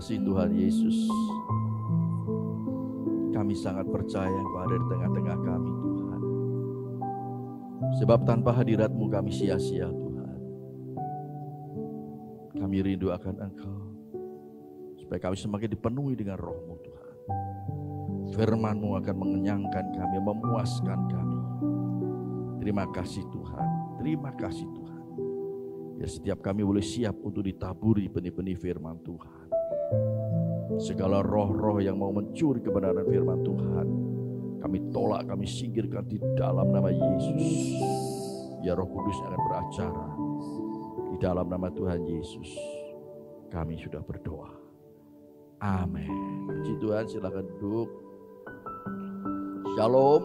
kasih Tuhan Yesus. Kami sangat percaya Engkau ada di tengah-tengah kami Tuhan. Sebab tanpa hadirat-Mu kami sia-sia Tuhan. Kami rindu akan Engkau. Supaya kami semakin dipenuhi dengan Roh-Mu Tuhan. Firman-Mu akan mengenyangkan kami, memuaskan kami. Terima kasih Tuhan. Terima kasih Tuhan. Ya setiap kami boleh siap untuk ditaburi benih-benih firman Tuhan. Segala roh-roh yang mau mencuri kebenaran firman Tuhan, kami tolak, kami singkirkan di dalam nama Yesus. Ya Roh Kudus akan beracara di dalam nama Tuhan Yesus. Kami sudah berdoa. Amin. Puji Tuhan, silakan duduk. Shalom.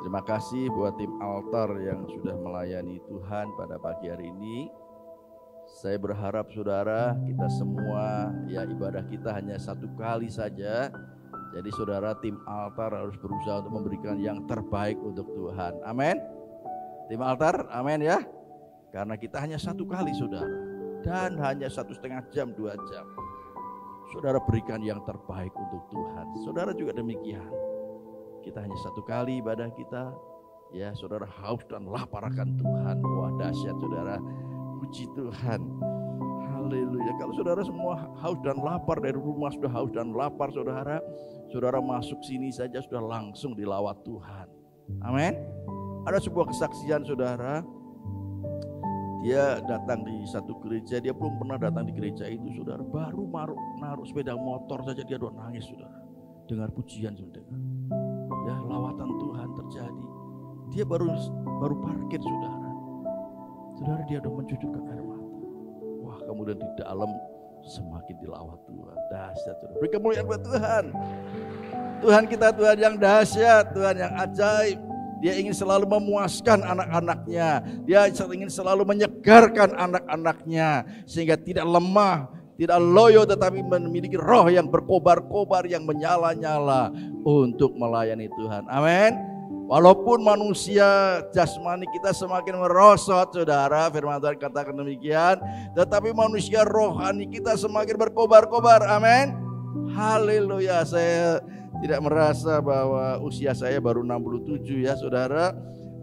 Terima kasih buat tim altar yang sudah melayani Tuhan pada pagi hari ini. Saya berharap saudara, kita semua ya ibadah kita hanya satu kali saja. Jadi saudara, tim altar harus berusaha untuk memberikan yang terbaik untuk Tuhan. Amin. Tim altar, amin ya. Karena kita hanya satu kali saudara. Dan hanya 1,5 jam, 2 jam. Saudara berikan yang terbaik untuk Tuhan. Saudara juga demikian. Kita hanya satu kali ibadah kita. Ya saudara, haus dan lapar akan Tuhan. Wah dahsyat saudara. Puji Tuhan. Haleluya. Kalau saudara semua haus dan lapar dari rumah, sudah haus dan lapar saudara, saudara masuk sini saja sudah langsung dilawat Tuhan. Amin. Ada sebuah kesaksian saudara. Dia datang di satu gereja, dia belum pernah datang di gereja itu saudara. Baru naruh sepeda motor saja dia udah nangis saudara. Dengar pujian saudara. Ya lawatan Tuhan terjadi. Dia baru parkir saudara. Saudara, dia udah mencucurkan air mata. Wah, kemudian di dalam semakin dilawat Tuhan. Dahsyat saudara. Beri kemuliaan buat Tuhan. Tuhan kita Tuhan yang dahsyat, Tuhan yang ajaib. Dia ingin selalu memuaskan anak-anaknya. Dia ingin selalu menyegarkan anak-anaknya. Sehingga tidak lemah, tidak loyo, tetapi memiliki roh yang berkobar-kobar, yang menyala-nyala untuk melayani Tuhan. Amin. Walaupun manusia jasmani kita semakin merosot saudara, firman Tuhan katakan demikian, tetapi manusia rohani kita semakin berkobar-kobar. Amin. Haleluya. Saya tidak merasa bahwa usia saya baru 67 ya saudara,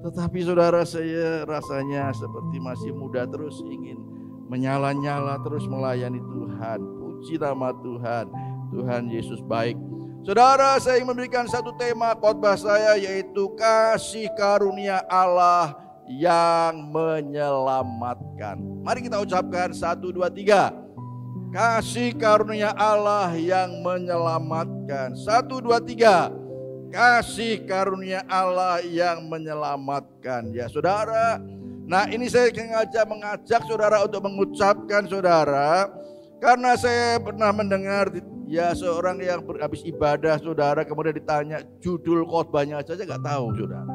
tetapi saudara saya rasanya seperti masih muda, terus ingin menyala-nyala, terus melayani Tuhan. Puji nama Tuhan. Tuhan Yesus baik. Saudara, saya ingin memberikan satu tema khotbah saya, yaitu kasih karunia Allah yang menyelamatkan. Mari kita ucapkan 1, 2, 3. Kasih karunia Allah yang menyelamatkan. 1, 2, 3. Kasih karunia Allah yang menyelamatkan. Ya saudara, nah ini saya sengaja mengajak saudara untuk mengucapkan saudara, karena saya pernah mendengar ya seorang yang habis ibadah saudara, kemudian ditanya judul khotbahnya saja nggak tahu saudara.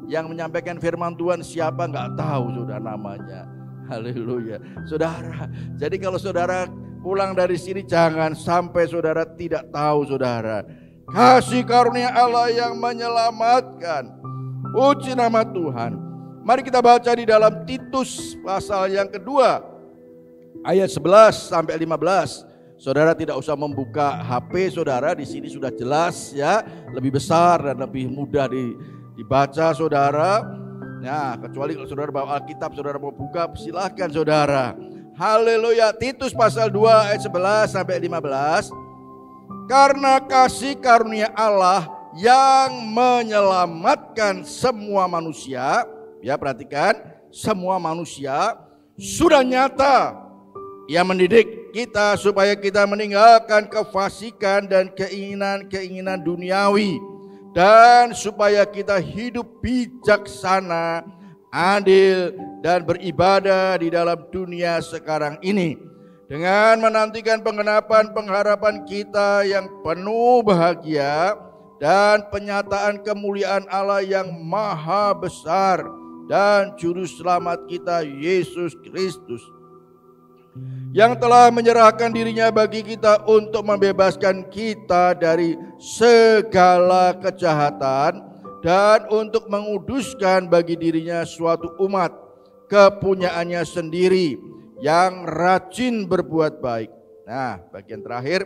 Yang menyampaikan firman Tuhan siapa nggak tahu saudara namanya. Haleluya. Saudara, jadi kalau saudara pulang dari sini jangan sampai saudara tidak tahu saudara. Kasih karunia Allah yang menyelamatkan. Puji nama Tuhan. Mari kita baca di dalam Titus pasal yang kedua ayat 11 sampai 15. Saudara tidak usah membuka HP saudara, di sini sudah jelas ya, lebih besar dan lebih mudah dibaca saudara. Nah, kecuali kalau saudara bawa Alkitab, saudara mau buka, silahkan saudara. Haleluya. Titus pasal 2 ayat 11 sampai 15. Karena kasih karunia Allah yang menyelamatkan semua manusia, ya perhatikan, semua manusia sudah nyata. Ia mendidik kita supaya kita meninggalkan kefasikan dan keinginan-keinginan duniawi, dan supaya kita hidup bijaksana, adil, dan beribadah di dalam dunia sekarang ini, dengan menantikan penggenapan pengharapan kita yang penuh bahagia dan penyataan kemuliaan Allah yang maha besar dan juru selamat kita Yesus Kristus, yang telah menyerahkan dirinya bagi kita untuk membebaskan kita dari segala kejahatan dan untuk menguduskan bagi dirinya suatu umat kepunyaannya sendiri yang rajin berbuat baik. Nah, bagian terakhir,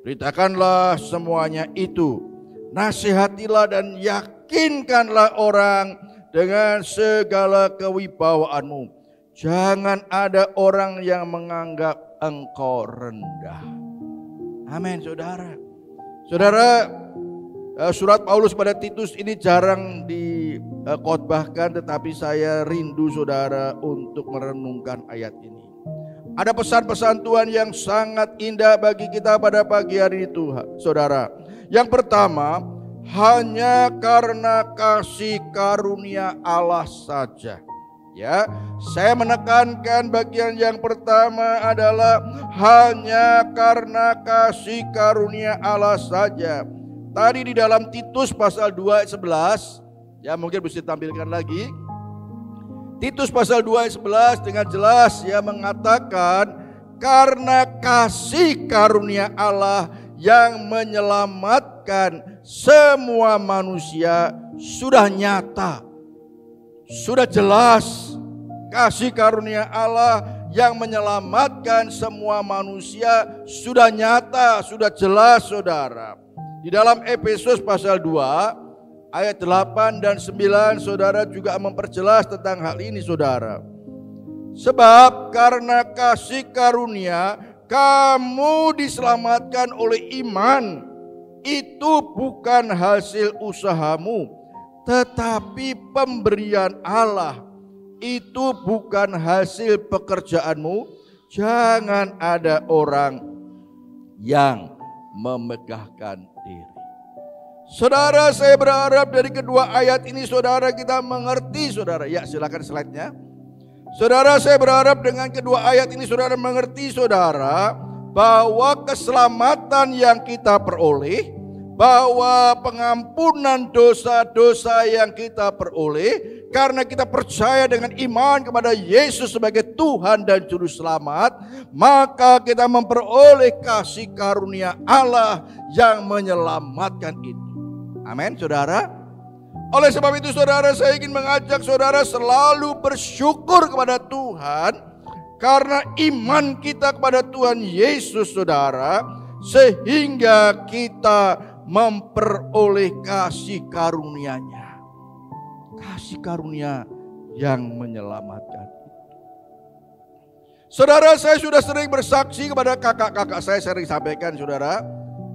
beritakanlah semuanya itu. Nasihatilah dan yakinkanlah orang dengan segala kewibawaanmu. Jangan ada orang yang menganggap engkau rendah. Amin, saudara. Saudara, surat Paulus pada Titus ini jarang dikhotbahkan, tetapi saya rindu saudara untuk merenungkan ayat ini. Ada pesan-pesan Tuhan yang sangat indah bagi kita pada pagi hari ini Tuhan, saudara. Yang pertama, hanya karena kasih karunia Allah saja. Ya, saya menekankan bagian yang pertama adalah hanya karena kasih karunia Allah saja. Tadi di dalam Titus pasal 2 ayat 11, ya mungkin bisa ditampilkan lagi. Titus pasal 2 ayat 11 dengan jelas ya mengatakan karena kasih karunia Allah yang menyelamatkan semua manusia sudah nyata, sudah jelas. Kasih karunia Allah yang menyelamatkan semua manusia sudah nyata, sudah jelas saudara. Di dalam Efesus pasal 2 ayat 8 dan 9 saudara juga memperjelas tentang hal ini saudara. Sebab karena kasih karunia kamu diselamatkan oleh iman. Itu bukan hasil usahamu, tetapi pemberian Allah. Itu bukan hasil pekerjaanmu. Jangan ada orang yang memegahkan diri. Saudara, saya berharap dari kedua ayat ini saudara kita mengerti saudara. Ya, silakan slide-nya. Saudara, saya berharap dengan kedua ayat ini saudara mengerti saudara bahwa keselamatan yang kita peroleh, bahwa pengampunan dosa-dosa yang kita peroleh karena kita percaya dengan iman kepada Yesus sebagai Tuhan dan Juru Selamat, maka kita memperoleh kasih karunia Allah yang menyelamatkan itu. Amin, saudara. Oleh sebab itu saudara, saya ingin mengajak saudara selalu bersyukur kepada Tuhan karena iman kita kepada Tuhan Yesus saudara, sehingga kita memperoleh kasih karunia-Nya. Kasih karunia yang menyelamatkan itu. Saudara, saya sudah sering bersaksi kepada kakak-kakak saya sering sampaikan saudara.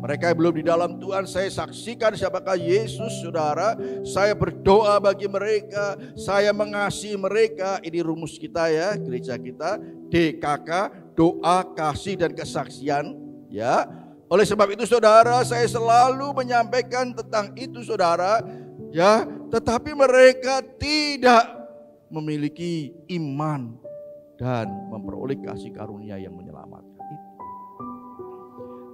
Mereka yang belum di dalam Tuhan, saya saksikan siapakah Yesus saudara. Saya berdoa bagi mereka, saya mengasihi mereka. Ini rumus kita ya, gereja kita, DKK, doa, kasih dan kesaksian. Ya, oleh sebab itu saudara, saya selalu menyampaikan tentang itu saudara. Ya, tetapi mereka tidak memiliki iman dan memperoleh kasih karunia yang menyelamatkan itu.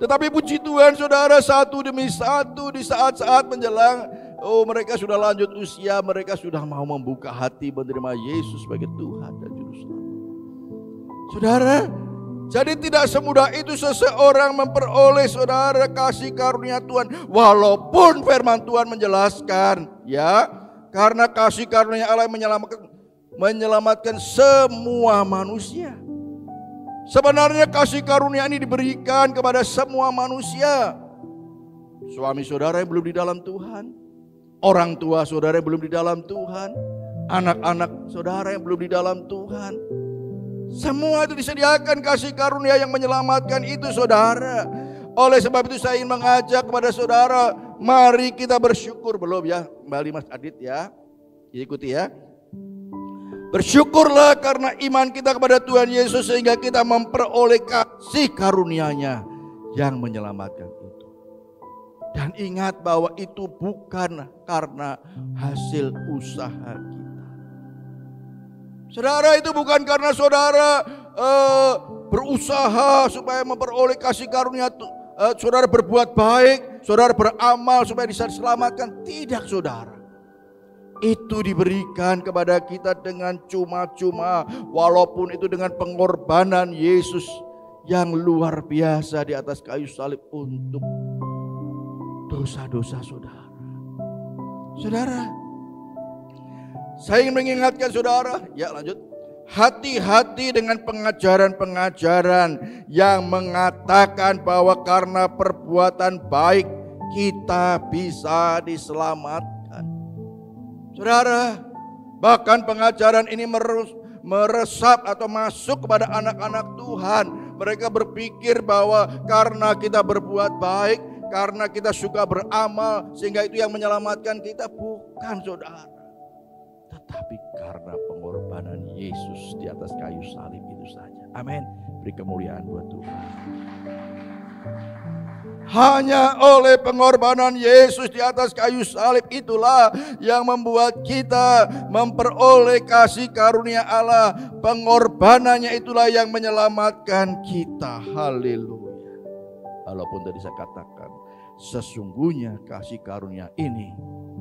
Tetapi puji Tuhan saudara, satu demi satu di saat-saat menjelang mereka sudah lanjut usia, mereka sudah mau membuka hati menerima Yesus sebagai Tuhan dan Juru Selamat. Saudara, jadi tidak semudah itu seseorang memperoleh saudara kasih karunia Tuhan. Walaupun firman Tuhan menjelaskan ya, karena kasih karunia Allah menyelamatkan semua manusia. Sebenarnya kasih karunia ini diberikan kepada semua manusia. Suami saudara yang belum di dalam Tuhan, orang tua saudara yang belum di dalam Tuhan, anak-anak saudara yang belum di dalam Tuhan. Semua itu disediakan kasih karunia yang menyelamatkan itu saudara. Oleh sebab itu saya ingin mengajak kepada saudara, mari kita bersyukur. Belum ya, kembali Mas Adit ya, ikuti ya. Bersyukurlah karena iman kita kepada Tuhan Yesus sehingga kita memperoleh kasih karunia-Nya yang menyelamatkan itu. Dan ingat bahwa itu bukan karena hasil usaha kita. Saudara, itu bukan karena saudara berusaha supaya memperoleh kasih karunia, saudara berbuat baik, saudara beramal supaya bisa diselamatkan. Tidak saudara. Itu diberikan kepada kita dengan cuma-cuma, walaupun itu dengan pengorbanan Yesus yang luar biasa di atas kayu salib untuk dosa-dosa saudara. Saudara, saya ingin mengingatkan saudara, ya lanjut. Hati-hati dengan pengajaran-pengajaran yang mengatakan bahwa karena perbuatan baik kita bisa diselamatkan. Saudara, bahkan pengajaran ini meresap atau masuk kepada anak-anak Tuhan. Mereka berpikir bahwa karena kita berbuat baik, karena kita suka beramal, sehingga itu yang menyelamatkan kita. Bukan, saudara. Tetapi karena pengorbanan Yesus di atas kayu salib itu saja. Amin. Beri kemuliaan buat Tuhan. Hanya oleh pengorbanan Yesus di atas kayu salib itulah yang membuat kita memperoleh kasih karunia Allah. Pengorbanannya itulah yang menyelamatkan kita. Haleluya. Walaupun tadi saya katakan, sesungguhnya kasih karunia ini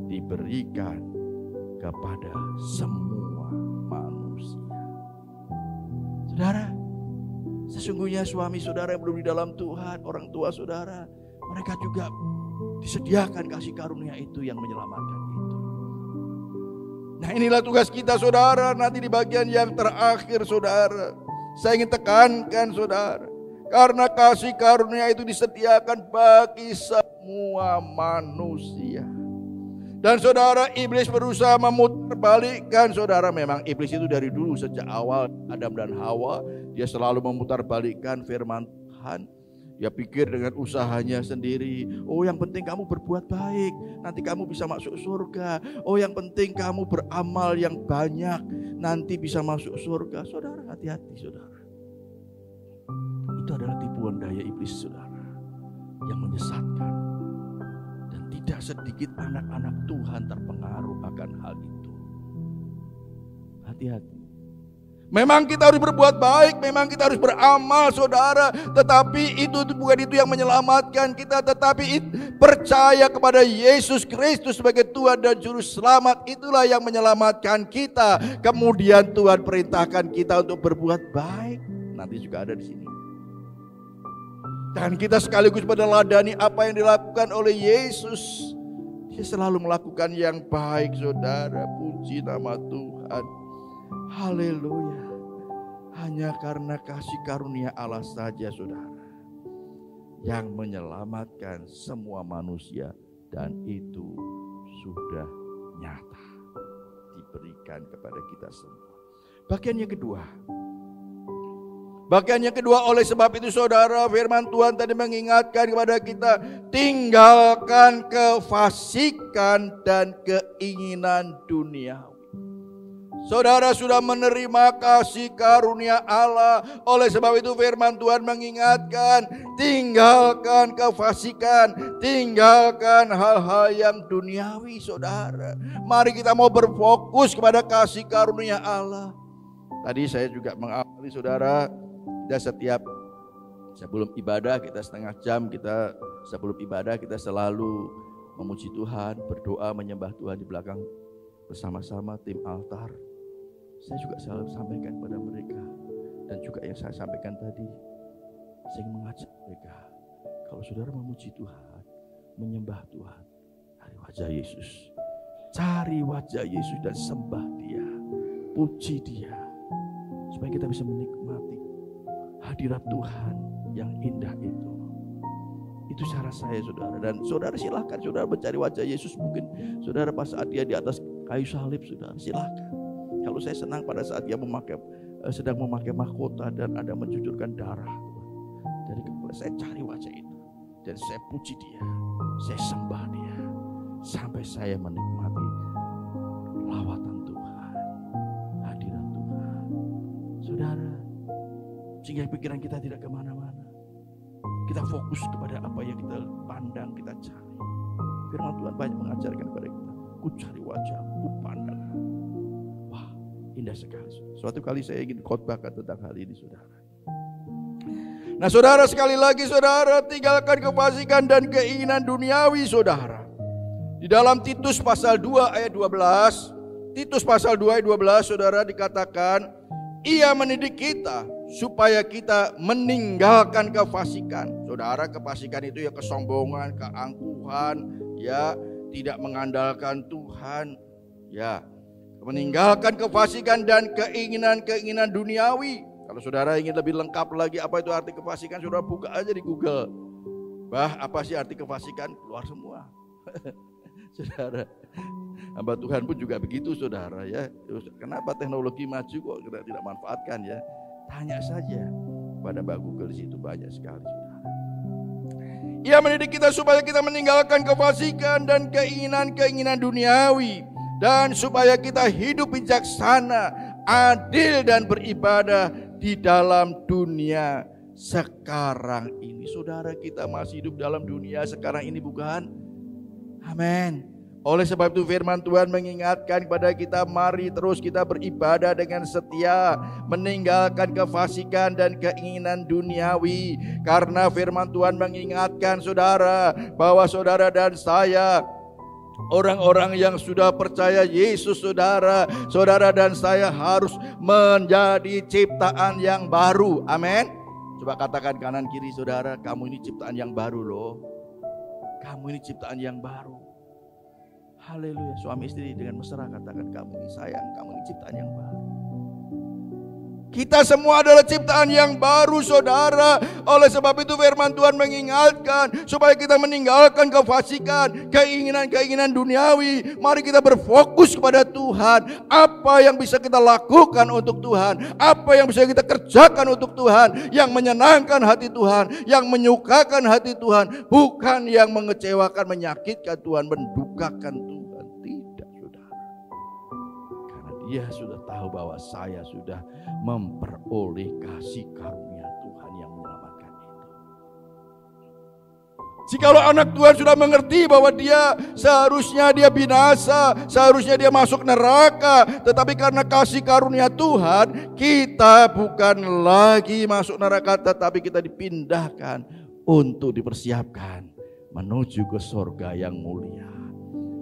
diberikan kepada semua manusia. Saudara, sesungguhnya suami saudara yang belum di dalam Tuhan, orang tua saudara, mereka juga disediakan kasih karunia itu yang menyelamatkan itu. Nah, inilah tugas kita, saudara. Nanti di bagian yang terakhir, saudara, saya ingin tekankan, saudara, karena kasih karunia itu disediakan bagi semua manusia. Dan saudara, iblis berusaha memutarbalikkan. Saudara, memang iblis itu dari dulu, sejak awal Adam dan Hawa, dia selalu memutarbalikkan firman Tuhan. Dia pikir dengan usahanya sendiri, oh yang penting kamu berbuat baik, nanti kamu bisa masuk surga. Oh yang penting kamu beramal yang banyak, nanti bisa masuk surga. Saudara, hati-hati, saudara. Itu adalah tipuan daya iblis, saudara, yang menyesatkan. Tidak sedikit anak-anak Tuhan terpengaruh akan hal itu. Hati-hati. Memang kita harus berbuat baik, memang kita harus beramal, saudara. Tetapi itu bukan itu yang menyelamatkan kita. Tetapi percaya kepada Yesus Kristus sebagai Tuhan dan Juru Selamat, itulah yang menyelamatkan kita. Kemudian Tuhan perintahkan kita untuk berbuat baik. Nanti juga ada di sini. Dan kita sekaligus meneladani apa yang dilakukan oleh Yesus. Dia selalu melakukan yang baik, saudara. Puji nama Tuhan. Haleluya. Hanya karena kasih karunia Allah saja, saudara, yang menyelamatkan semua manusia. Dan itu sudah nyata diberikan kepada kita semua. Bagian yang kedua. Bagian yang kedua, oleh sebab itu saudara, firman Tuhan tadi mengingatkan kepada kita, tinggalkan kefasikan dan keinginan duniawi. Saudara sudah menerima kasih karunia Allah, oleh sebab itu firman Tuhan mengingatkan, tinggalkan kefasikan, tinggalkan hal-hal yang duniawi, saudara. Mari kita mau berfokus kepada kasih karunia Allah. Tadi saya juga mengawali, saudara, kita setiap sebelum ibadah, kita setengah jam, kita sebelum ibadah kita selalu memuji Tuhan, berdoa, menyembah Tuhan di belakang bersama-sama tim altar. Saya juga selalu sampaikan kepada mereka, dan juga yang saya sampaikan tadi, saya ingin mengajak mereka, kalau saudara memuji Tuhan, menyembah Tuhan, cari wajah Yesus, cari wajah Yesus dan sembah Dia, puji Dia, supaya kita bisa menikmati hadirat Tuhan yang indah itu. Itu cara saya, saudara. Dan saudara silahkan saudara mencari wajah Yesus. Mungkin saudara pas saat Dia di atas kayu salib, saudara silahkan. Kalau saya senang pada saat Dia sedang memakai mahkota dan ada mencucurkan darah dari kepala, saya cari wajah itu dan saya puji Dia, saya sembah Dia sampai saya menikmati lawatan Tuhan, hadirat Tuhan. Saudara, sehingga pikiran kita tidak kemana-mana. Kita fokus kepada apa yang kita pandang, kita cari. Firman Tuhan banyak mengajarkan kepada kita. Ku cari wajah-Mu, ku pandang. Wah, indah sekali. Suatu kali saya ingin khotbahkan tentang hal ini, saudara. Nah, saudara, sekali lagi, saudara, tinggalkan kefasikan dan keinginan duniawi, saudara. Di dalam Titus pasal 2 ayat 12, Titus pasal 2 ayat 12, saudara, dikatakan, Ia mendidik kita supaya kita meninggalkan kefasikan. Saudara, kefasikan itu ya kesombongan, keangkuhan, ya tidak mengandalkan Tuhan, ya meninggalkan kefasikan dan keinginan-keinginan duniawi. Kalau saudara ingin lebih lengkap lagi apa itu arti kefasikan, saudara buka aja di Google. Apa sih arti kefasikan? Keluar semua. Saudara, hamba Tuhan pun juga begitu saudara ya. Kenapa teknologi maju kok kita tidak manfaatkan ya? Tanya saja pada Mbak Google, di situ banyak sekali saudara. Ia mendidik kita supaya kita meninggalkan kefasikan dan keinginan-keinginan duniawi, dan supaya kita hidup bijaksana, adil dan beribadah di dalam dunia sekarang ini. Saudara, kita masih hidup dalam dunia sekarang ini, bukan? Amin. Oleh sebab itu firman Tuhan mengingatkan kepada kita, mari terus kita beribadah dengan setia, meninggalkan kefasikan dan keinginan duniawi. Karena firman Tuhan mengingatkan saudara bahwa saudara dan saya, orang-orang yang sudah percaya Yesus, saudara dan saya harus menjadi ciptaan yang baru. Amin. Coba katakan kanan kiri saudara, kamu ini ciptaan yang baru loh. Kamu ini ciptaan yang baru. Haleluya. Suami istri dengan mesra katakan, kamu ini sayang, kamu ini ciptaan yang baru. Kita semua adalah ciptaan yang baru saudara. Oleh sebab itu firman Tuhan mengingatkan supaya kita meninggalkan kefasikan, keinginan-keinginan duniawi. Mari kita berfokus kepada Tuhan. Apa yang bisa kita lakukan untuk Tuhan, apa yang bisa kita kerjakan untuk Tuhan, yang menyenangkan hati Tuhan, yang menyukakan hati Tuhan, bukan yang mengecewakan, menyakitkan Tuhan, mendukakan Tuhan. Tidak saudara. Karena dia sudah tahu bahwa saya sudah memperoleh kasih karunia Tuhan yang menyelamatkan itu. Jikalau anak Tuhan sudah mengerti bahwa dia seharusnya dia binasa, seharusnya dia masuk neraka, tetapi karena kasih karunia Tuhan, kita bukan lagi masuk neraka, tetapi kita dipindahkan untuk dipersiapkan menuju ke sorga yang mulia.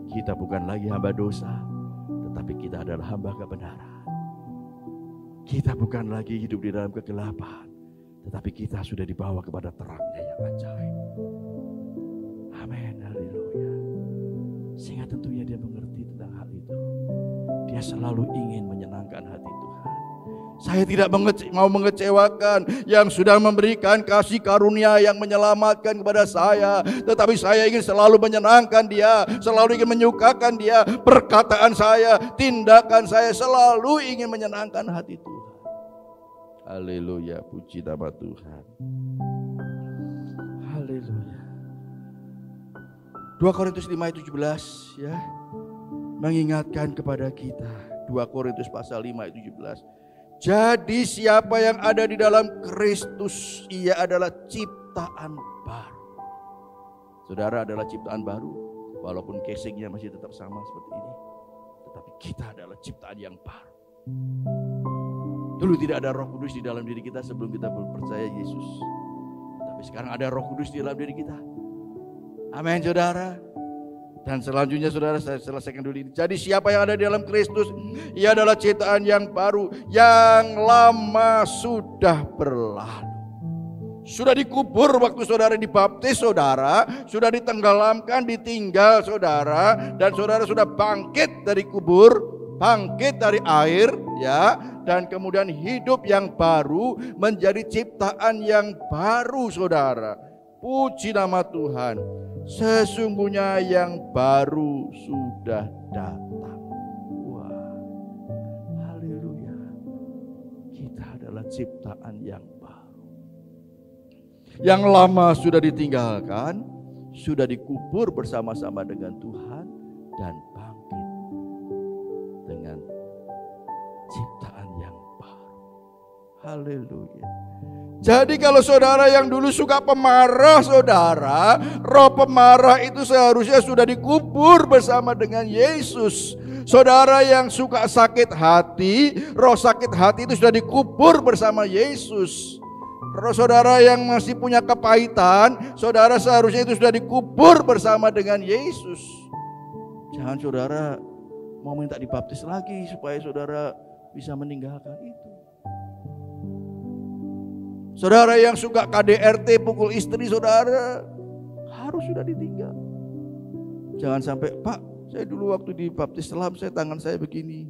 Kita bukan lagi hamba dosa, tetapi kita adalah hamba kebenaran. Kita bukan lagi hidup di dalam kegelapan, tetapi kita sudah dibawa kepada terangnya yang ajaib. Amin, haleluya. Sehingga tentunya dia mengerti tentang hal itu. Dia selalu ingin menyenangkan hati Tuhan. Saya tidak mau mengecewakan yang sudah memberikan kasih karunia yang menyelamatkan kepada saya, tetapi saya ingin selalu menyenangkan dia, selalu ingin menyukakan dia. Perkataan saya, tindakan saya selalu ingin menyenangkan hati Tuhan. Haleluya, puji nama Tuhan. Haleluya. 2 Korintus 5 ayat 17 ya, mengingatkan kepada kita. 2 Korintus pasal 5 ayat 17. Jadi siapa yang ada di dalam Kristus, ia adalah ciptaan baru. Saudara adalah ciptaan baru, walaupun casingnya masih tetap sama seperti ini, tetapi kita adalah ciptaan yang baru. Dulu tidak ada Roh Kudus di dalam diri kita sebelum kita percaya Yesus, tapi sekarang ada Roh Kudus di dalam diri kita. Amin saudara. Dan selanjutnya saudara, saya selesaikan dulu ini. Jadi siapa yang ada di dalam Kristus, ia adalah ciptaan yang baru, yang lama sudah berlalu. Sudah dikubur waktu saudara dibaptis saudara, sudah ditenggelamkan, ditinggal saudara, dan saudara sudah bangkit dari kubur, bangkit dari air ya, dan kemudian hidup yang baru, menjadi ciptaan yang baru saudara. Puji nama Tuhan. Sesungguhnya yang baru sudah datang. Wah, haleluya. Kita adalah ciptaan yang baru. Yang lama sudah ditinggalkan, sudah dikubur bersama-sama dengan Tuhan, dan bangkit dengan ciptaan yang baru. Haleluya. Jadi kalau saudara yang dulu suka pemarah saudara, roh pemarah itu seharusnya sudah dikubur bersama dengan Yesus. Saudara yang suka sakit hati, roh sakit hati itu sudah dikubur bersama Yesus. Roh saudara yang masih punya kepahitan, saudara seharusnya itu sudah dikubur bersama dengan Yesus. Jangan saudara mau minta dibaptis lagi supaya saudara bisa meninggalkan itu. Saudara yang suka KDRT, pukul istri saudara, harus sudah ditinggal. Jangan sampai, Pak, saya dulu waktu dibaptis selam, tangan saya begini.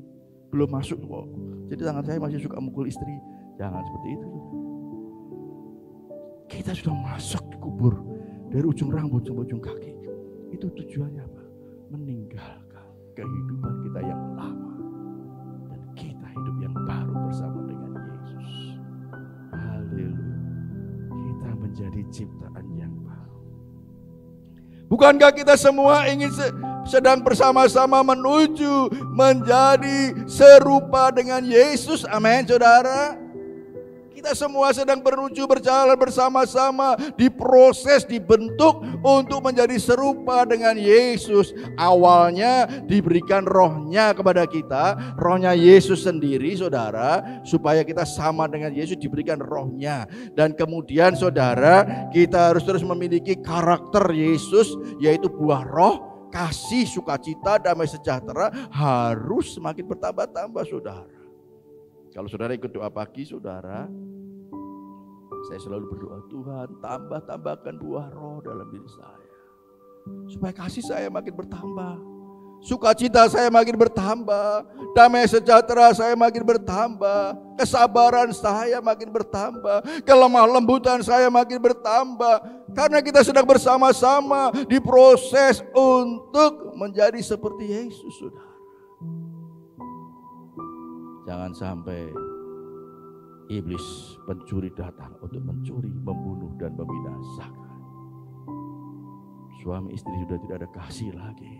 belum masuk kok. Jadi tangan saya masih suka mukul istri. Jangan seperti itu. Kita sudah masuk di kubur dari ujung rambut sampai ujung kaki. Itu tujuannya apa? Meninggalkan kehidupan kita yang lama dan kita hidup yang baru bersama dengan Yesus. Haleluya. Kita menjadi ciptaan yang baru. Bukankah kita semua ingin sedang bersama-sama menuju menjadi serupa dengan Yesus? Amin, saudara. Kita semua sedang menuju berjalan bersama-sama, diproses, dibentuk untuk menjadi serupa dengan Yesus. Awalnya diberikan rohnya kepada kita, rohnya Yesus sendiri, saudara, supaya kita sama dengan Yesus, diberikan rohnya. Dan kemudian saudara, kita harus terus memiliki karakter Yesus, yaitu buah roh, kasih, sukacita, damai sejahtera harus semakin bertambah-tambah, saudara. Kalau saudara ikut doa pagi, saudara, saya selalu berdoa, Tuhan tambahkan buah roh dalam diri saya, supaya kasih saya makin bertambah, sukacita saya makin bertambah, damai sejahtera saya makin bertambah, kesabaran saya makin bertambah, kelemah lembutan saya makin bertambah. Karena kita sedang bersama-sama diproses untuk menjadi seperti Yesus, saudara. Jangan sampai iblis pencuri datang untuk mencuri, membunuh, dan membinasakan. Suami istri sudah tidak ada kasih lagi,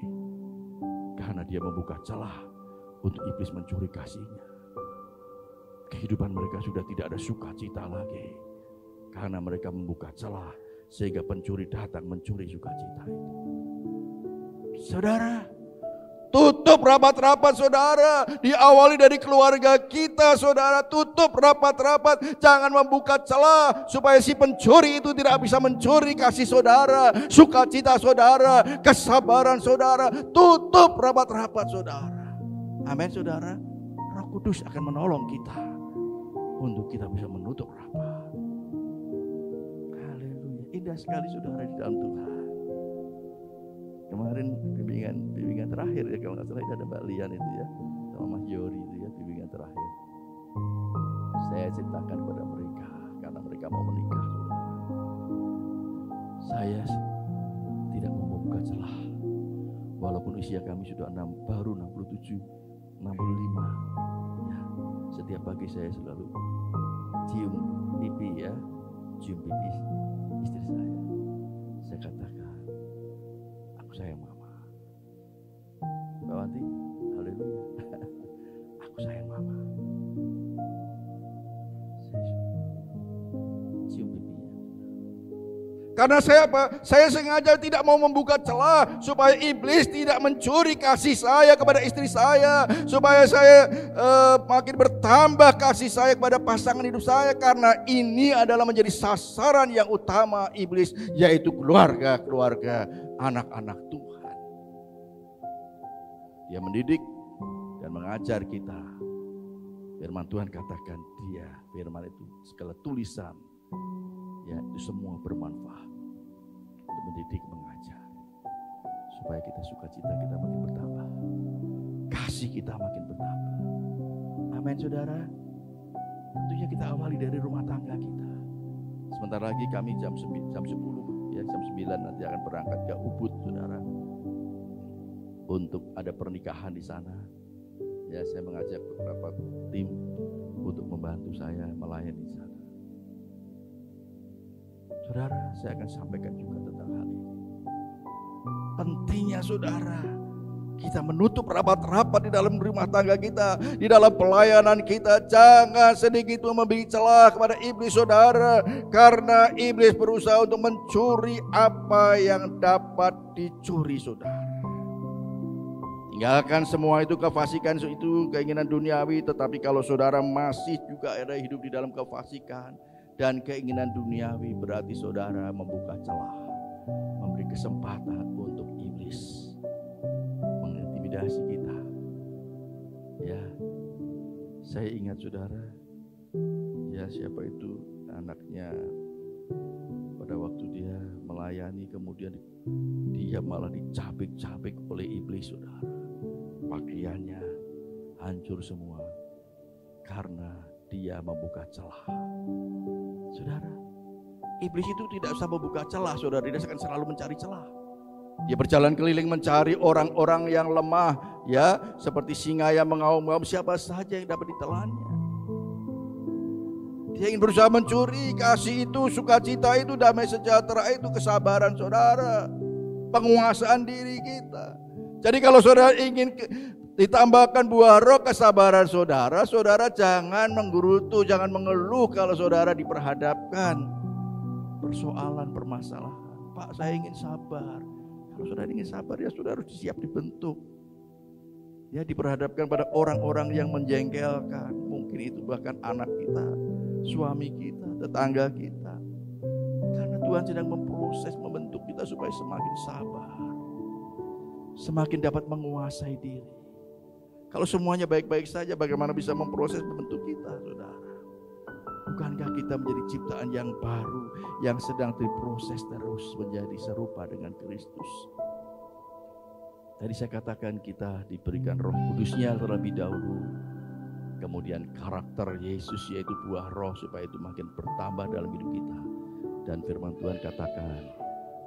karena dia membuka celah untuk iblis mencuri kasihnya. Kehidupan mereka sudah tidak ada sukacita lagi, karena mereka membuka celah sehingga pencuri datang mencuri sukacita itu. Saudara, tutup rapat-rapat, saudara. Diawali dari keluarga kita, saudara. Tutup rapat-rapat. Jangan membuka celah supaya si pencuri itu tidak bisa mencuri kasih saudara, sukacita saudara, kesabaran saudara. Tutup rapat-rapat, saudara. Amin, saudara. Roh Kudus akan menolong kita untuk kita bisa menutup rapat. Haleluya. Indah sekali, saudara, di dalam Tuhan. Kemarin bimbingan terakhir ya, kalau nggak salah ada Mbak Lian itu ya, sama Mas Yori itu ya, bimbingan terakhir. Saya ceritakan kepada mereka karena mereka mau menikah, saudara. Saya tidak mau membuka celah, walaupun usia kami sudah baru 67, 65. Ya, setiap pagi saya selalu cium pipi ya, cium pipi istri saya. Saya katakan, aku sayang mama. Mbak Wanti, haleluya. Aku sayang mama. Saya cium pipinya. Karena saya apa? Saya sengaja tidak mau membuka celah supaya iblis tidak mencuri kasih saya kepada istri saya, supaya saya makin bertambah kasih saya kepada pasangan hidup saya, karena ini adalah menjadi sasaran yang utama iblis, yaitu keluarga anak-anak Tuhan. Dia mendidik dan mengajar kita. Firman Tuhan katakan firman itu segala tulisan, ya itu semua bermanfaat untuk mendidik, mengajar, supaya kita sukacita kita makin bertambah, kasih kita makin bertambah. Amin, saudara. Tentunya kita awali dari rumah tangga kita. Sebentar lagi kami jam 10 ya, jam 9 nanti akan berangkat ke Ubud, saudara, untuk ada pernikahan di sana. Ya, saya mengajak beberapa tim untuk membantu saya melayani di sana. Saudara, saya akan sampaikan juga tentang hal ini. Pentingnya, saudara, kita menutup rapat-rapat di dalam rumah tangga kita, di dalam pelayanan kita. Jangan sedikit pun memberi celah kepada iblis, saudara, karena iblis berusaha untuk mencuri apa yang dapat dicuri, saudara. Tinggalkan semua itu, kefasikan itu keinginan duniawi. Tetapi kalau saudara masih juga ada hidup di dalam kefasikan dan keinginan duniawi, berarti saudara membuka celah, memberi kesempatan untuk iblis mengintimidasi kita. Ya, saya ingat, saudara, ya siapa itu anaknya, pada waktu dia melayani kemudian dia malah dicabik-cabik oleh iblis, saudara. Pakaiannya hancur semua karena dia membuka celah. Saudara, iblis itu tidak usah membuka celah, saudara. Dia akan selalu mencari celah. Dia berjalan keliling mencari orang-orang yang lemah, ya, seperti singa yang mengaum-ngaum, siapa saja yang dapat ditelannya. Dia ingin berusaha mencuri kasih itu, sukacita itu, damai sejahtera itu, kesabaran saudara, penguasaan diri kita. Jadi kalau saudara ingin ditambahkan buah roh kesabaran saudara, saudara jangan menggerutu, jangan mengeluh kalau saudara diperhadapkan persoalan, permasalahan. Pak, saya ingin sabar. Kalau saudara ingin sabar, ya saudara harus siap dibentuk. Ya, diperhadapkan pada orang-orang yang menjengkelkan. Mungkin itu bahkan anak kita, suami kita, tetangga kita. Karena Tuhan sedang memproses, membentuk kita supaya semakin sabar, semakin dapat menguasai diri. Kalau semuanya baik-baik saja, bagaimana bisa memproses, membentuk kita, saudara? Bukankah kita menjadi ciptaan yang baru, yang sedang diproses terus menjadi serupa dengan Kristus? Tadi saya katakan kita diberikan Roh Kudusnya terlebih dahulu, kemudian karakter Yesus yaitu buah roh supaya itu makin bertambah dalam hidup kita. Dan firman Tuhan katakan,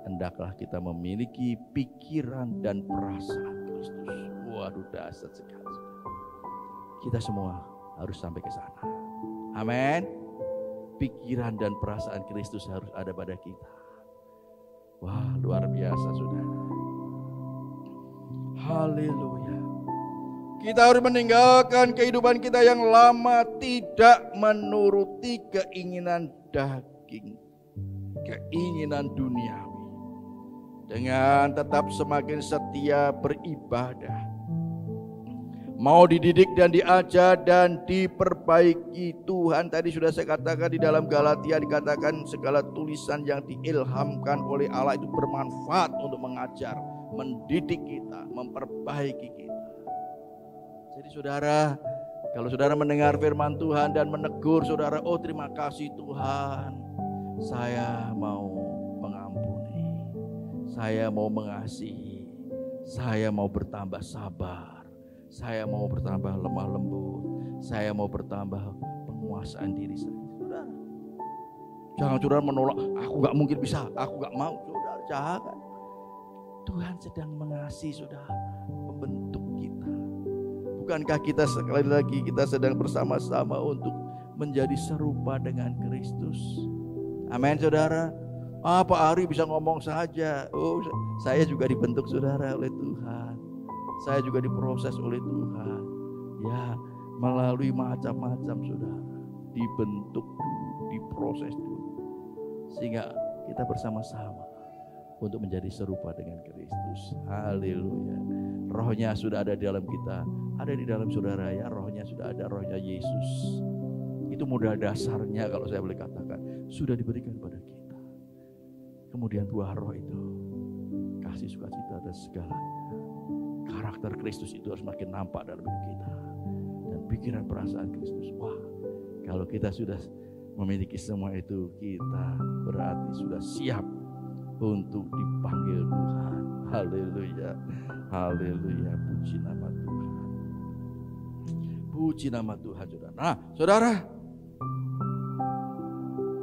hendaklah kita memiliki pikiran dan perasaan Kristus. Waduh, dahsyat sekali. Kita semua harus sampai ke sana. Amin. Pikiran dan perasaan Kristus harus ada pada kita. Wah, luar biasa, saudara. Haleluya. Kita harus meninggalkan kehidupan kita yang lama, tidak menuruti keinginan daging, keinginan duniawi, dengan tetap semakin setia beribadah, mau dididik dan diajar dan diperbaiki. Tuhan tadi sudah saya katakan di dalam Galatia, dikatakan segala tulisan yang diilhamkan oleh Allah itu bermanfaat untuk mengajar, mendidik kita, memperbaiki kita. Jadi saudara, kalau saudara mendengar firman Tuhan dan menegur saudara, oh terima kasih Tuhan, saya mau mengampuni, saya mau mengasihi, saya mau bertambah sabar, saya mau bertambah lemah lembut, saya mau bertambah penguasaan diri saya. Saudara, jangan saudara menolak, aku gak mungkin bisa, aku gak mau. Saudara, jangan. Tuhan sedang mengasihi saudara, membentuk kita. Bukankah kita sekali lagi kita sedang bersama-sama untuk menjadi serupa dengan Kristus? Amin, saudara. Pak Ari bisa ngomong saja. Oh, saya juga dibentuk saudara oleh Tuhan. Saya juga diproses oleh Tuhan. Ya, melalui macam-macam saudara. Dibentuk dulu, diproses dulu. Sehingga kita bersama-sama untuk menjadi serupa dengan Kristus. Haleluya. Rohnya sudah ada di dalam kita, ada di dalam saudara ya. Rohnya sudah ada, rohnya Yesus. Itu modal dasarnya kalau saya boleh katakan, sudah diberikan pada kita. Kemudian buah roh itu, kasih, sukacita dan segalanya. Karakter Kristus itu harus makin nampak dalam hidup kita. Dan pikiran perasaan Kristus. Wah, kalau kita sudah memiliki semua itu, kita berarti sudah siap untuk dipanggil Tuhan. Haleluya. Haleluya. Puji nama Tuhan. Puji nama Tuhan, saudara. Nah, saudara,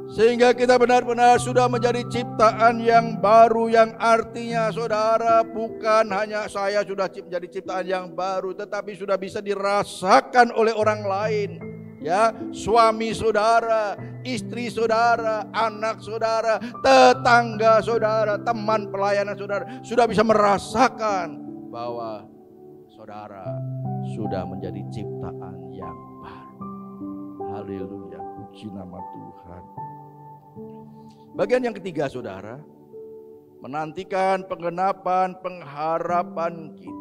sehingga kita benar-benar sudah menjadi ciptaan yang baru, yang artinya saudara, bukan hanya saya sudah menjadi ciptaan yang baru, tetapi sudah bisa dirasakan oleh orang lain. Ya, suami saudara, istri saudara, anak saudara, tetangga saudara, teman pelayanan saudara sudah bisa merasakan bahwa saudara sudah menjadi ciptaan yang baru. Haleluya, puji nama Tuhan. Bagian yang ketiga saudara, menantikan penggenapan pengharapan kita.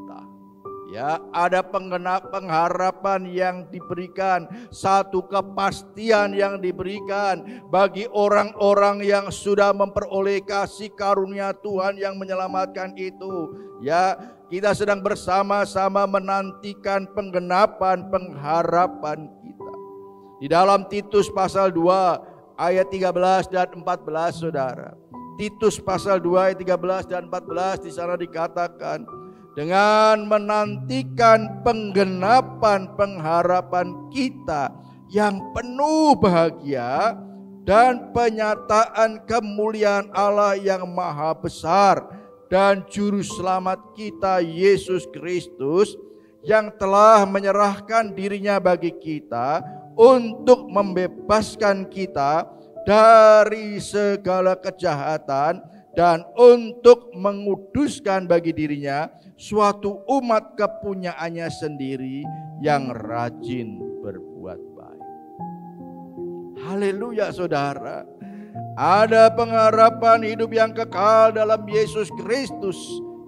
Ya, ada pengharapan yang diberikan, satu kepastian yang diberikan bagi orang-orang yang sudah memperoleh kasih karunia Tuhan yang menyelamatkan itu. Ya, kita sedang bersama-sama menantikan penggenapan pengharapan kita. Di dalam Titus pasal 2 ayat 13 dan 14 saudara. Titus pasal 2 ayat 13 dan 14 di sana dikatakan, dengan menantikan penggenapan pengharapan kita yang penuh bahagia dan penyataan kemuliaan Allah yang maha besar dan juru selamat kita Yesus Kristus yang telah menyerahkan dirinya bagi kita untuk membebaskan kita dari segala kejahatan dan untuk menguduskan bagi dirinya suatu umat kepunyaannya sendiri yang rajin berbuat baik. Haleluya saudara. Ada pengharapan hidup yang kekal dalam Yesus Kristus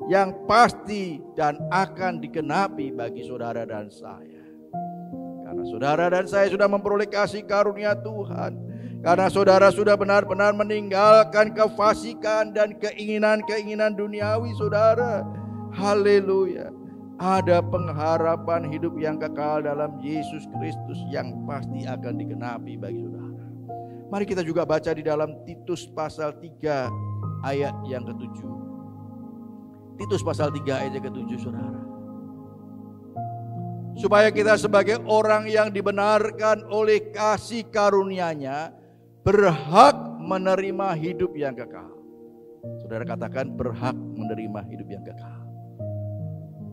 yang pasti dan akan digenapi bagi saudara dan saya. Karena saudara dan saya sudah memperoleh kasih karunia Tuhan. Karena saudara sudah benar-benar meninggalkan kefasikan dan keinginan-keinginan duniawi saudara. Haleluya. Ada pengharapan hidup yang kekal dalam Yesus Kristus yang pasti akan digenapi bagi saudara. Mari kita juga baca di dalam Titus pasal 3 ayat yang ke-7. Titus pasal 3 ayat yang ke-7 saudara. Supaya kita sebagai orang yang dibenarkan oleh kasih karunia-Nya berhak menerima hidup yang kekal. Saudara katakan berhak menerima hidup yang kekal.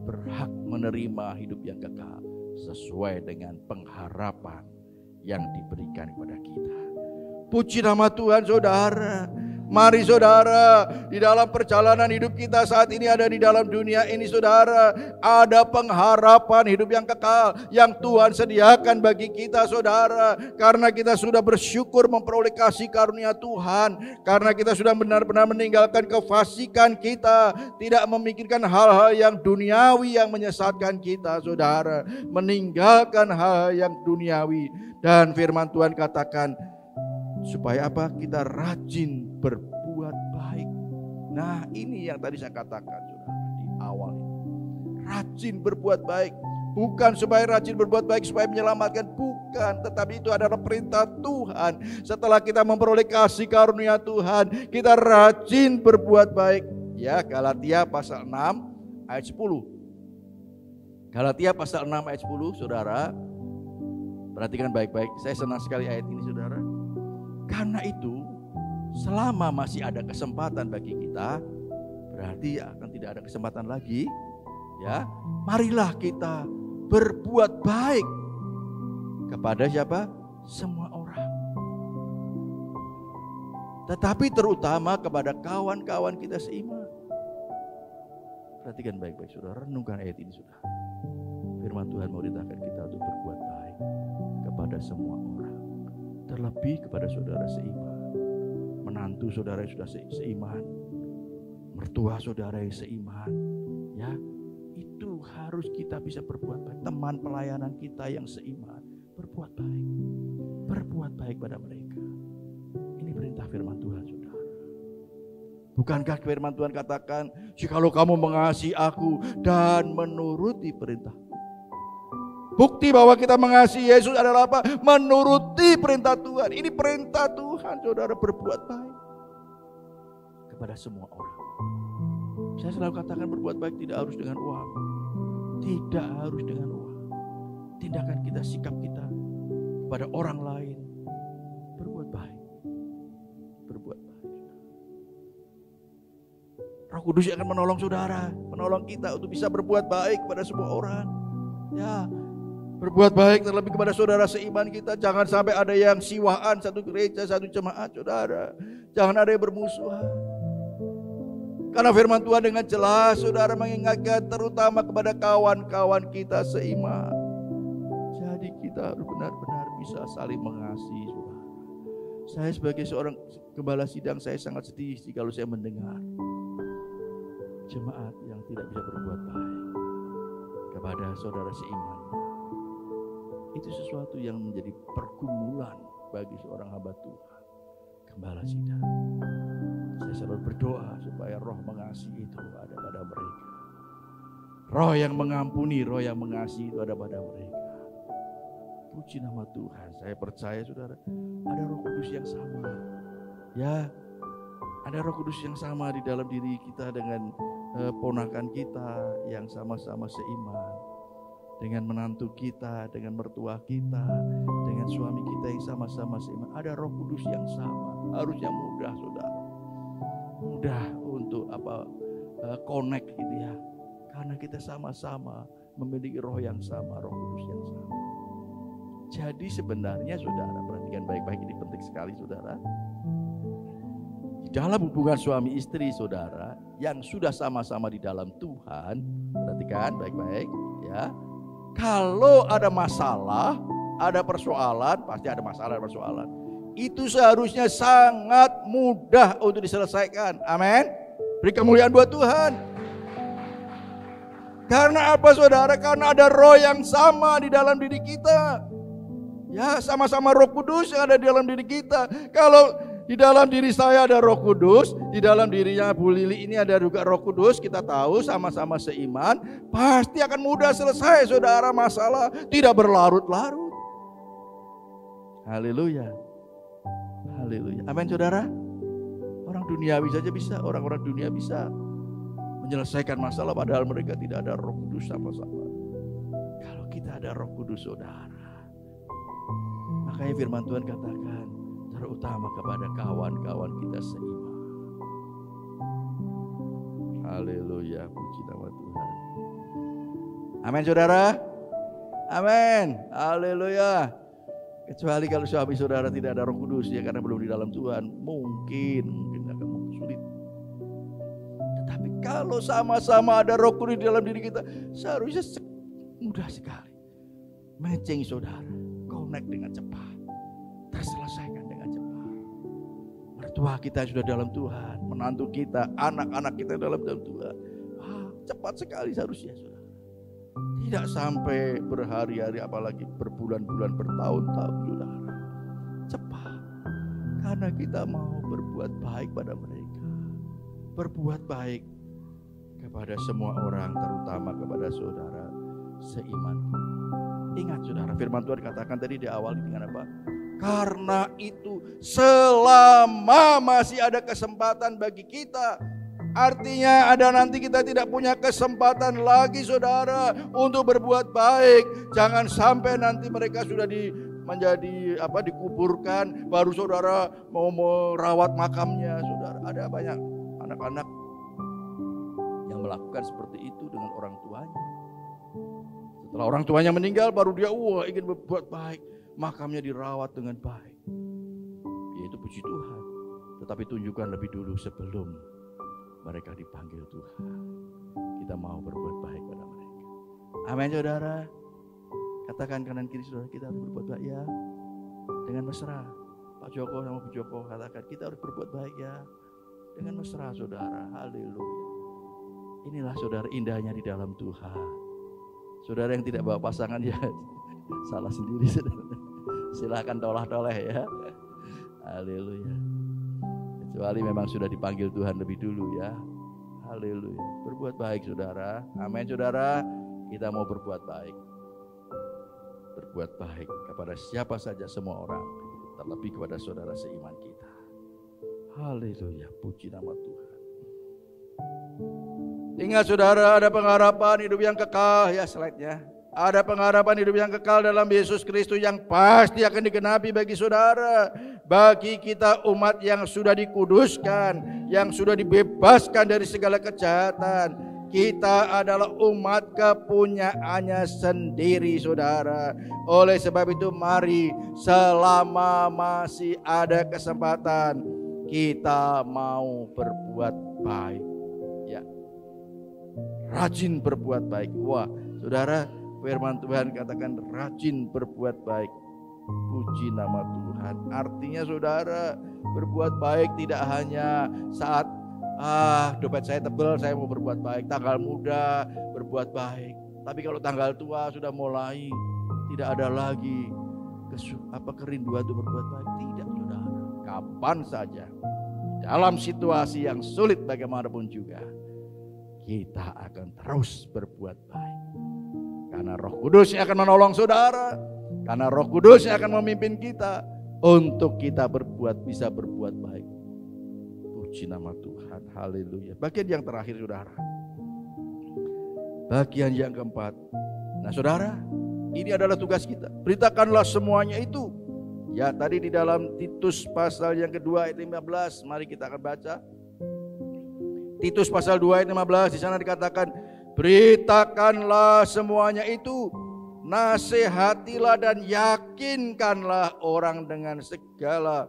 Berhak menerima hidup yang kekal sesuai dengan pengharapan yang diberikan kepada kita. Puji nama Tuhan saudara. Mari saudara, di dalam perjalanan hidup kita saat ini ada di dalam dunia ini saudara, ada pengharapan hidup yang kekal yang Tuhan sediakan bagi kita saudara. Karena kita sudah bersyukur memperoleh kasih karunia Tuhan, karena kita sudah benar-benar meninggalkan kefasikan kita, tidak memikirkan hal-hal yang duniawi yang menyesatkan kita saudara, meninggalkan hal yang duniawi. Dan firman Tuhan katakan supaya apa? Kita rajin berbuat baik. Nah ini yang tadi saya katakan saudara di awal ini. Rajin berbuat baik. Bukan supaya rajin berbuat baik supaya menyelamatkan. Bukan. Tetapi itu adalah perintah Tuhan. Setelah kita memperoleh kasih karunia Tuhan, kita rajin berbuat baik. Ya, Galatia pasal 6 ayat 10. Galatia pasal 6 ayat 10 saudara. Perhatikan baik-baik. Saya senang sekali ayat ini saudara. Karena itu selama masih ada kesempatan bagi kita, berarti akan tidak ada kesempatan lagi. Ya, marilah kita berbuat baik kepada siapa? Semua orang. Tetapi terutama kepada kawan-kawan kita seiman. Perhatikan baik-baik saudara, renungkan ayat ini saudara. Firman Tuhan memerintahkan kita untuk berbuat baik kepada semua orang. Terlebih kepada saudara seiman, menantu saudara yang sudah seiman, mertua saudara yang seiman, ya itu harus kita bisa berbuat baik. Teman pelayanan kita yang seiman, berbuat baik pada mereka. Ini perintah firman Tuhan saudara. Bukankah firman Tuhan katakan, jikalau kamu mengasihi aku dan menuruti perintah. Bukti bahwa kita mengasihi Yesus adalah apa? Menuruti perintah Tuhan. Ini perintah Tuhan, saudara, berbuat baik kepada semua orang. Saya selalu katakan berbuat baik tidak harus dengan uang. Tidak harus dengan uang. Tindakan kita, sikap kita kepada orang lain. Berbuat baik. Berbuat baik. Roh Kudus akan menolong saudara, menolong kita untuk bisa berbuat baik kepada semua orang. Ya, berbuat baik terlebih kepada saudara seiman kita. Jangan sampai ada yang siwaan satu gereja, satu jemaat saudara. Jangan ada yang bermusuhan. Karena firman Tuhan dengan jelas saudara mengingatkan terutama kepada kawan-kawan kita seiman. Jadi kita harus benar-benar bisa saling mengasihi saudara. Saya sebagai seorang gembala sidang, saya sangat sedih kalau saya mendengar jemaat yang tidak bisa berbuat baik kepada saudara seiman. Itu sesuatu yang menjadi pergumulan bagi seorang hamba Tuhan, gembala sidang. Saya selalu berdoa supaya roh mengasihi itu ada pada mereka. Roh yang mengampuni, roh yang mengasihi itu ada pada mereka. Puji nama Tuhan. Saya percaya saudara, ada Roh Kudus yang sama. Ya, ada Roh Kudus yang sama di dalam diri kita dengan ponakan kita yang sama-sama seiman, dengan menantu kita, dengan mertua kita, dengan suami kita yang sama-sama seiman. Ada Roh Kudus yang sama. Harusnya mudah, saudara. Mudah untuk connect gitu ya. Karena kita sama-sama memiliki roh yang sama, Roh Kudus yang sama. Jadi sebenarnya saudara, perhatikan baik-baik, ini penting sekali saudara. Di dalam hubungan suami istri saudara, yang sudah sama-sama di dalam Tuhan, perhatikan baik-baik ya. Kalau ada masalah, ada persoalan, pasti ada masalah, ada persoalan. Itu seharusnya sangat mudah untuk diselesaikan. Amin. Beri kemuliaan buat Tuhan. Karena apa saudara? Karena ada roh yang sama di dalam diri kita. Ya, sama-sama Roh Kudus yang ada di dalam diri kita. Kalau di dalam diri saya ada Roh Kudus, di dalam dirinya Bu Lili ini ada juga Roh Kudus, kita tahu sama-sama seiman, pasti akan mudah selesai saudara masalah, tidak berlarut-larut. Haleluya. Haleluya. Amin saudara. Orang duniawi saja bisa, orang-orang dunia bisa menyelesaikan masalah padahal mereka tidak ada Roh Kudus sama-sama. Kalau kita ada Roh Kudus saudara, makanya firman Tuhan katakan terutama kepada kawan-kawan kita seiman. Haleluya, puji nama Tuhan. Amin saudara. Amin. Haleluya. Kecuali kalau suami saudara tidak ada Roh Kudus ya, karena belum di dalam Tuhan, mungkin akan sulit. Tetapi kalau sama-sama ada Roh Kudus di dalam diri kita, seharusnya mudah sekali. Matching saudara, connect dengan cepat, terselesaikan dengan cepat. Mertua kita sudah dalam Tuhan, menantu kita, anak-anak kita dalam Tuhan. Cepat sekali seharusnya saudara. Tidak sampai berhari-hari, apalagi berbulan-bulan, bertahun-tahun saudara. Cepat. Karena kita mau berbuat baik pada mereka. Berbuat baik kepada semua orang, terutama kepada saudara seiman. Ingat saudara, firman Tuhan katakan tadi di awal dengan apa? Karena itu selama masih ada kesempatan bagi kita, artinya ada nanti kita tidak punya kesempatan lagi saudara untuk berbuat baik. Jangan sampai nanti mereka sudah dikuburkan, baru saudara mau merawat makamnya. Saudara, ada banyak anak-anak yang melakukan seperti itu dengan orang tuanya. Setelah orang tuanya meninggal, baru dia ingin berbuat baik, makamnya dirawat dengan baik. Yaitu puji Tuhan. Tetapi tunjukkan lebih dulu sebelum mereka dipanggil Tuhan. Kita mau berbuat baik pada mereka. Amin saudara. Katakan kanan kiri saudara, kita harus berbuat baik ya. Dengan mesra. Pak Joko sama Bu Joko katakan kita harus berbuat baik ya. Dengan mesra saudara. Haleluya. Inilah saudara indahnya di dalam Tuhan. Saudara yang tidak bawa pasangan ya salah sendiri saudara. Silahkan toleh-toleh ya. Haleluya. Kecuali memang sudah dipanggil Tuhan lebih dulu ya. Haleluya. Berbuat baik saudara. Amin saudara. Kita mau berbuat baik. Berbuat baik kepada siapa saja, semua orang. Terlebih kepada saudara seiman kita. Haleluya. Puji nama Tuhan. Ingat saudara, ada pengharapan hidup yang kekal. Ya slide-nya. Ada pengharapan hidup yang kekal dalam Yesus Kristus yang pasti akan digenapi bagi saudara. Bagi kita umat yang sudah dikuduskan, yang sudah dibebaskan dari segala kejahatan. Kita adalah umat kepunyaannya sendiri saudara. Oleh sebab itu mari selama masih ada kesempatan, kita mau berbuat baik. Ya, rajin berbuat baik. Wah saudara, firman Tuhan katakan rajin berbuat baik. Puji nama Tuhan. Artinya saudara, berbuat baik tidak hanya saat dompet saya tebal, saya mau berbuat baik. Tanggal muda berbuat baik. Tapi kalau tanggal tua sudah mulai, tidak ada lagi kerinduan untuk berbuat baik. Tidak saudara. Kapan saja, dalam situasi yang sulit bagaimanapun juga, kita akan terus berbuat baik. Karena Roh Kudus yang akan menolong saudara. Karena Roh Kudus yang akan memimpin kita untuk kita bisa berbuat baik. Puji nama Tuhan. Haleluya. Bagian yang terakhir saudara. Bagian yang keempat. Nah saudara, ini adalah tugas kita. Beritakanlah semuanya itu. Ya tadi di dalam Titus pasal yang kedua ayat 15. Mari kita akan baca. Titus pasal 2 ayat 15. Di sana dikatakan, beritakanlah semuanya itu. Nasihatilah dan yakinkanlah orang dengan segala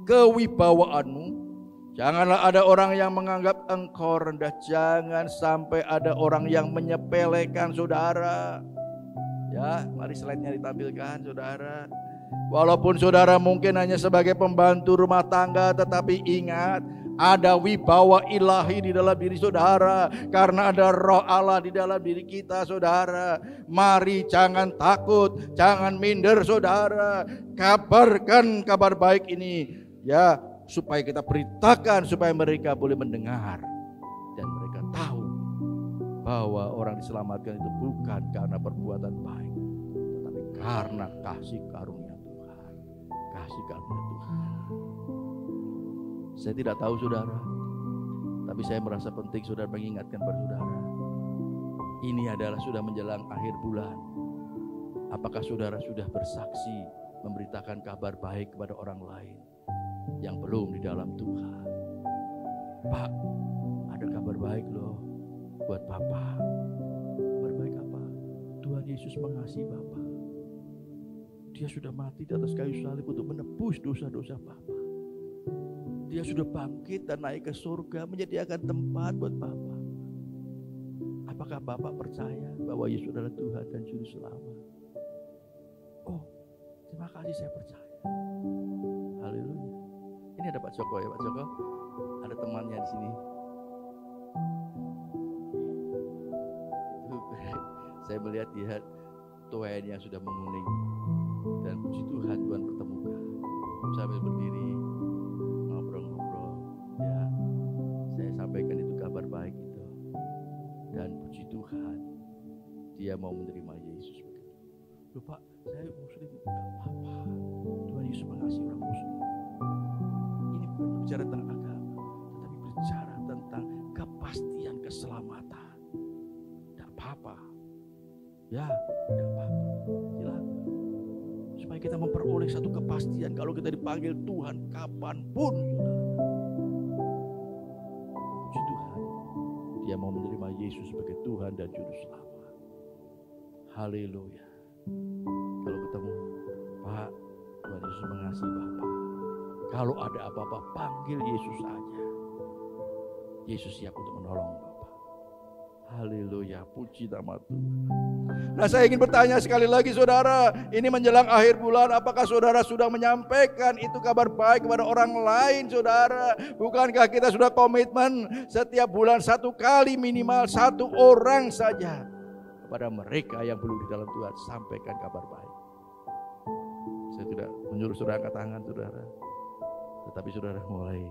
kewibawaanmu. Janganlah ada orang yang menganggap engkau rendah. Jangan sampai ada orang yang menyepelekan saudara. Ya, mari slide-nya ditampilkan saudara. Walaupun saudara mungkin hanya sebagai pembantu rumah tangga, tetapi ingat, ada wibawa ilahi di dalam diri saudara. Karena ada roh Allah di dalam diri kita saudara. Mari jangan takut, jangan minder saudara. Kabarkan kabar baik ini. Ya, supaya kita beritakan, supaya mereka boleh mendengar. Dan mereka tahu bahwa orang diselamatkan itu bukan karena perbuatan baik, tetapi karena kasih karunia Tuhan. Kasih karunia Tuhan. Saya tidak tahu saudara, tapi saya merasa penting saudara mengingatkan kepada saudara. Ini adalah sudah menjelang akhir bulan. Apakah saudara sudah bersaksi memberitakan kabar baik kepada orang lain yang belum di dalam Tuhan? Pak, ada kabar baik loh buat Bapak. Kabar baik apa? Tuhan Yesus mengasihi Bapak. Dia sudah mati di atas kayu salib untuk menebus dosa-dosa Bapak. Dia sudah bangkit dan naik ke surga, menyediakan tempat buat Bapak. Apakah Bapak percaya bahwa Yesus adalah Tuhan dan Juru Selamat? Oh, terima kasih, saya percaya. Haleluya. Ini ada Pak Joko ya, Pak Joko. Ada temannya di sini. Saya melihat dia tuain yang sudah menguning. Dan puji Tuhan, Tuhan pertemukan. Sambil berdiri, ngobrol-ngobrol. Ya, saya sampaikan itu kabar baik itu. Dan puji Tuhan, dia mau menerima Yesus. Loh Pak, saya Muslim. Gak apa-apa. Tuhan Yesus mengasihi orang Muslim. Ini bukan berbicara tentang agama, tetapi berbicara tentang kepastian keselamatan. Tidak apa-apa. Ya, tidak apa-apa. Silakan. Supaya kita memperoleh satu kepastian kalau kita dipanggil Tuhan kapanpun. Puji Tuhan, dia mau menerima Yesus sebagai Tuhan dan Juru Selamat. Haleluya. Kalau ketemu, Pak, Tuhan Yesus mengasihi Bapak. Kalau ada apa-apa, panggil Yesus saja. Yesus siap untuk menolong Bapak. Haleluya, puji nama Tuhan. Nah, saya ingin bertanya sekali lagi saudara, ini menjelang akhir bulan, apakah saudara sudah menyampaikan itu kabar baik kepada orang lain saudara? Bukankah kita sudah komitmen setiap bulan satu kali minimal satu orang saja kepada mereka yang belum di dalam Tuhan, sampaikan kabar baik. Saya tidak menyuruh saudara angkat tangan saudara, tetapi saudara mulai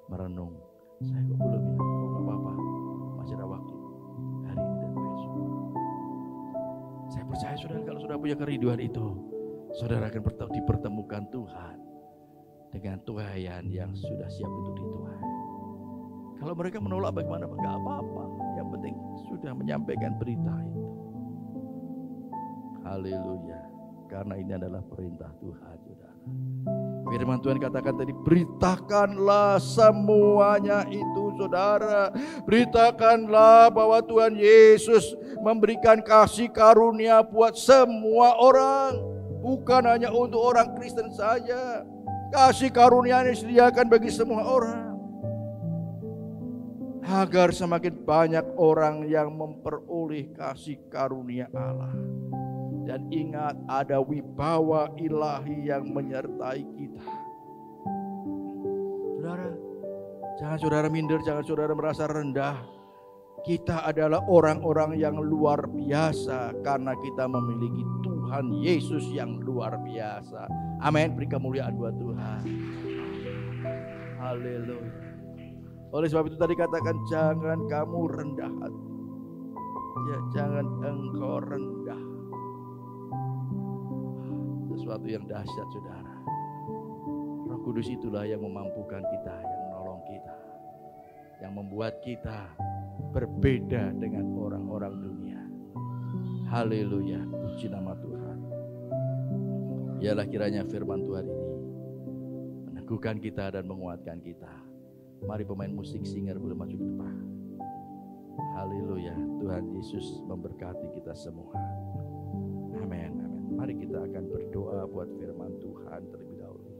merenung. Saya kok belum ya? Kok gak apa-apa? Masih ada waktu. Hari ini dan besok. Saya percaya saudara, kalau saudara punya kerinduan itu, saudara akan dipertemukan Tuhan dengan tuaian yang sudah siap untuk dituai. Kalau mereka menolak bagaimana? Enggak apa-apa. Yang penting sudah menyampaikan berita itu. Haleluya. Karena ini adalah perintah Tuhan saudara. Firman Tuhan katakan tadi, beritakanlah semuanya itu saudara. Beritakanlah bahwa Tuhan Yesus memberikan kasih karunia buat semua orang. Bukan hanya untuk orang Kristen saja. Kasih karunia ini disediakan bagi semua orang. Agar semakin banyak orang yang memperoleh kasih karunia Allah. Dan ingat, ada wibawa ilahi yang menyertai kita. Saudara, jangan saudara minder, jangan saudara merasa rendah. Kita adalah orang-orang yang luar biasa karena kita memiliki Tuhan Yesus yang luar biasa. Amin. Beri kemuliaan buat Tuhan. Haleluya. Oleh sebab itu tadi katakan, jangan kamu rendah hati. Ya, jangan engkau rendah. Sesuatu yang dahsyat saudara. Roh Kudus itulah yang memampukan kita, yang menolong kita, yang membuat kita berbeda dengan orang Haleluya, puji nama Tuhan. Biarlah kiranya firman Tuhan ini meneguhkan kita dan menguatkan kita. Mari pemain musik singer boleh maju ke depan. Haleluya, Tuhan Yesus memberkati kita semua. Amin, amin. Mari kita akan berdoa buat firman Tuhan terlebih dahulu.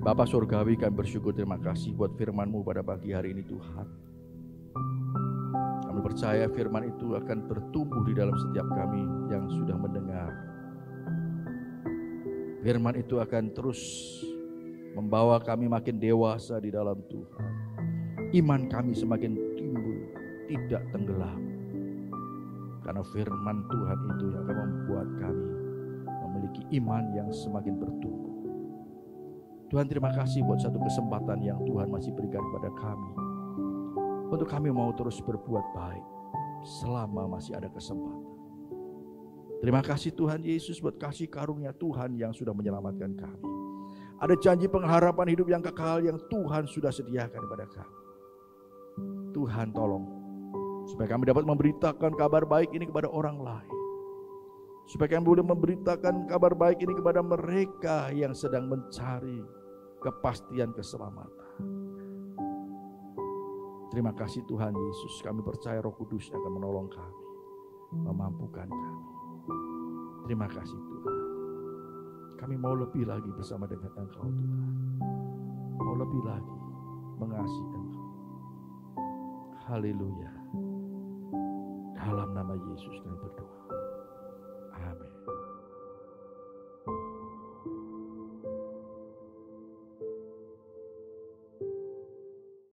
Bapa Surgawi, kami bersyukur, terima kasih buat firman-Mu pada pagi hari ini Tuhan. Kami percaya firman itu akan bertumbuh di dalam setiap kami yang sudah mendengar. Firman itu akan terus membawa kami makin dewasa di dalam Tuhan. Iman kami semakin timbul, tidak tenggelam. Karena firman Tuhan itu yang akan membuat kami memiliki iman yang semakin bertumbuh. Tuhan, terima kasih buat satu kesempatan yang Tuhan masih berikan kepada kami. Untuk kami mau terus berbuat baik selama masih ada kesempatan. Terima kasih Tuhan Yesus buat kasih karunia Tuhan yang sudah menyelamatkan kami. Ada janji pengharapan hidup yang kekal yang Tuhan sudah sediakan kepada kami. Tuhan tolong supaya kami dapat memberitakan kabar baik ini kepada orang lain. Supaya kami boleh memberitakan kabar baik ini kepada mereka yang sedang mencari kepastian keselamatan. Terima kasih Tuhan Yesus, kami percaya Roh Kudus akan menolong kami, memampukan kami. Terima kasih Tuhan. Kami mau lebih lagi bersama dengan Engkau Tuhan. Mau lebih lagi mengasihi Engkau. Haleluya. Dalam nama Yesus kami berdoa.